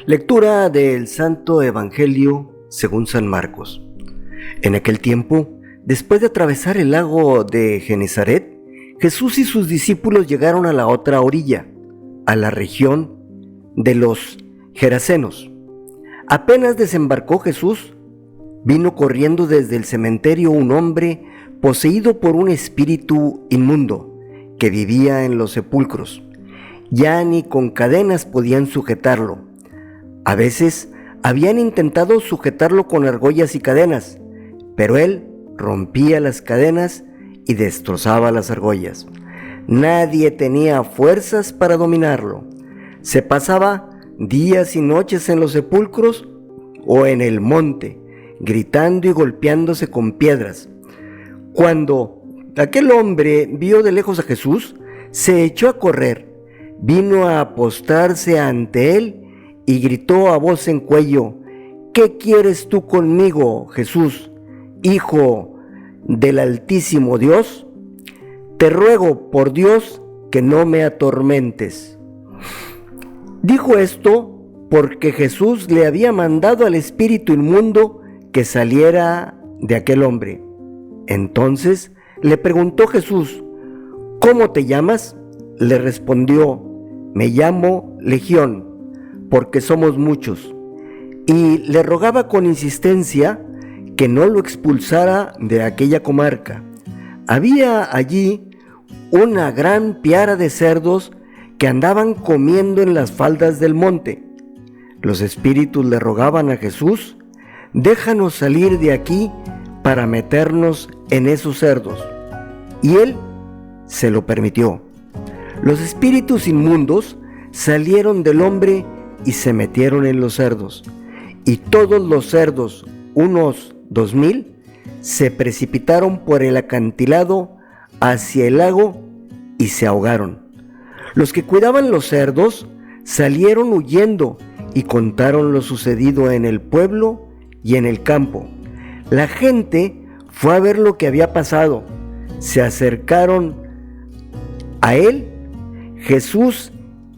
Lectura del Santo Evangelio según San Marcos. En aquel tiempo, después de atravesar el lago de Genesaret, Jesús y sus discípulos llegaron a la otra orilla, a la región de los Gerasenos. Apenas desembarcó Jesús, vino corriendo desde el cementerio un hombre poseído por un espíritu inmundo que vivía en los sepulcros. Ya ni con cadenas podían sujetarlo. A veces habían intentado sujetarlo con argollas y cadenas, pero él rompía las cadenas y destrozaba las argollas. Nadie tenía fuerzas para dominarlo. Se pasaba días y noches en los sepulcros o en el monte, gritando y golpeándose con piedras. Cuando aquel hombre vio de lejos a Jesús, se echó a correr, vino a apostarse ante él y gritó a voz en cuello: ¿Qué quieres tú conmigo, Jesús, Hijo del Altísimo Dios? Te ruego por Dios que no me atormentes. Dijo esto porque Jesús le había mandado al espíritu inmundo que saliera de aquel hombre. Entonces le preguntó Jesús: ¿Cómo te llamas? Le respondió: Me llamo Legión, porque somos muchos. Y le rogaba con insistencia que no lo expulsara de aquella comarca. Había allí una gran piara de cerdos que andaban comiendo en las faldas del monte. Los espíritus le rogaban a Jesús: déjanos salir de aquí para meternos en esos cerdos. Y él se lo permitió. Los espíritus inmundos salieron del hombre y se metieron en los cerdos. Y todos los cerdos, unos 2,000, se precipitaron por el acantilado hacia el lago y se ahogaron. Los que cuidaban los cerdos salieron huyendo y contaron lo sucedido en el pueblo y en el campo. La gente fue a ver lo que había pasado. Se acercaron a él, Jesús,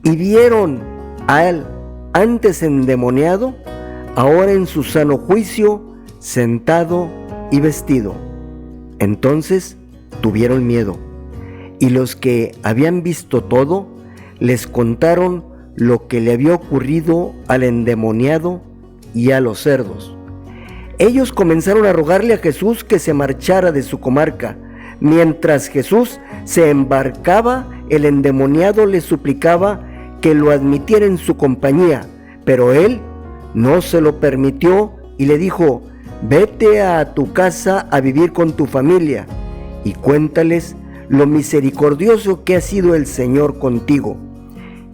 y vieron al antes endemoniado, ahora en su sano juicio, sentado y vestido. Entonces tuvieron miedo, y los que habían visto todo les contaron lo que le había ocurrido al endemoniado y a los cerdos. Ellos comenzaron a rogarle a Jesús que se marchara de su comarca. Mientras Jesús se embarcaba, el endemoniado le suplicaba que lo admitiera en su compañía, pero él no se lo permitió y le dijo: vete a tu casa a vivir con tu familia y cuéntales lo misericordioso que ha sido el Señor contigo.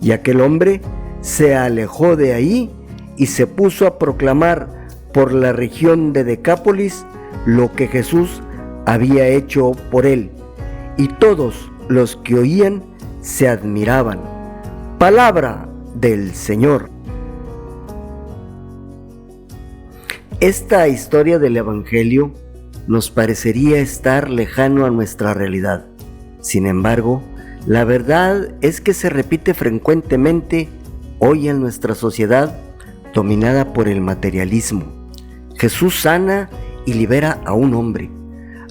Y aquel hombre se alejó de ahí y se puso a proclamar por la región de Decápolis lo que Jesús había hecho por él, y todos los que oían se admiraban. Palabra del Señor. Esta historia del Evangelio nos parecería estar lejano a nuestra realidad. Sin embargo, la verdad es que se repite frecuentemente hoy en nuestra sociedad dominada por el materialismo. Jesús sana y libera a un hombre,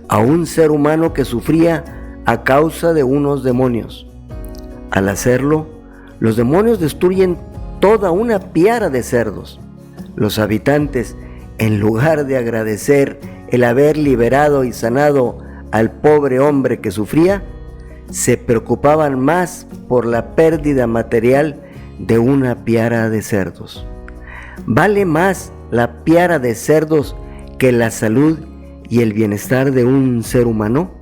a un ser humano que sufría a causa de unos demonios. Al hacerlo, los demonios destruyen toda una piara de cerdos. Los habitantes, en lugar de agradecer el haber liberado y sanado al pobre hombre que sufría, se preocupaban más por la pérdida material de una piara de cerdos. ¿Vale más la piara de cerdos que la salud y el bienestar de un ser humano?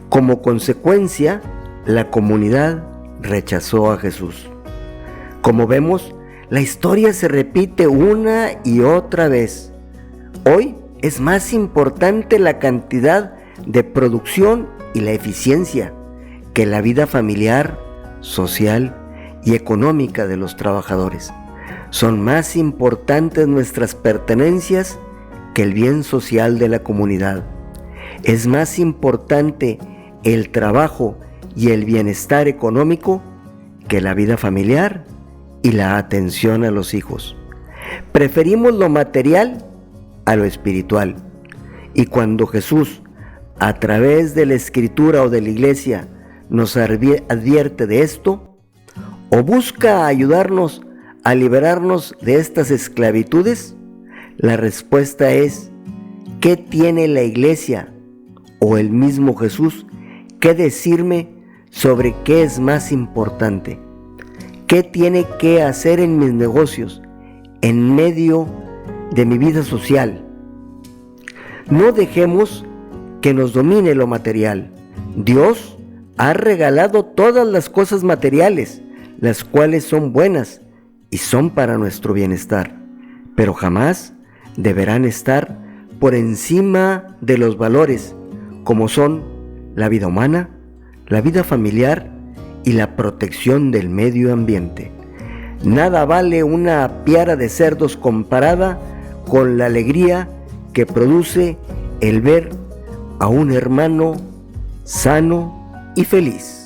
Como consecuencia, la comunidad rechazó a Jesús. Como vemos, la historia se repite una y otra vez. Hoy es más importante la cantidad de producción y la eficiencia que la vida familiar, social y económica de los trabajadores. Son más importantes nuestras pertenencias que el bien social de la comunidad. Es más importante el trabajo y el bienestar económico que la vida familiar y la atención a los hijos. Preferimos lo material a lo espiritual. Y cuando Jesús, a través de la Escritura o de la Iglesia, nos advierte de esto, o busca ayudarnos a liberarnos de estas esclavitudes, la respuesta es: ¿qué tiene la Iglesia o el mismo Jesús que decirme sobre qué es más importante? ¿Qué tiene que hacer en mis negocios, en medio de mi vida social? No dejemos que nos domine lo material. Dios ha regalado todas las cosas materiales, las cuales son buenas y son para nuestro bienestar, pero jamás deberán estar por encima de los valores, como son la vida humana, la vida familiar y la protección del medio ambiente. Nada vale una piara de cerdos comparada con la alegría que produce el ver a un hermano sano y feliz.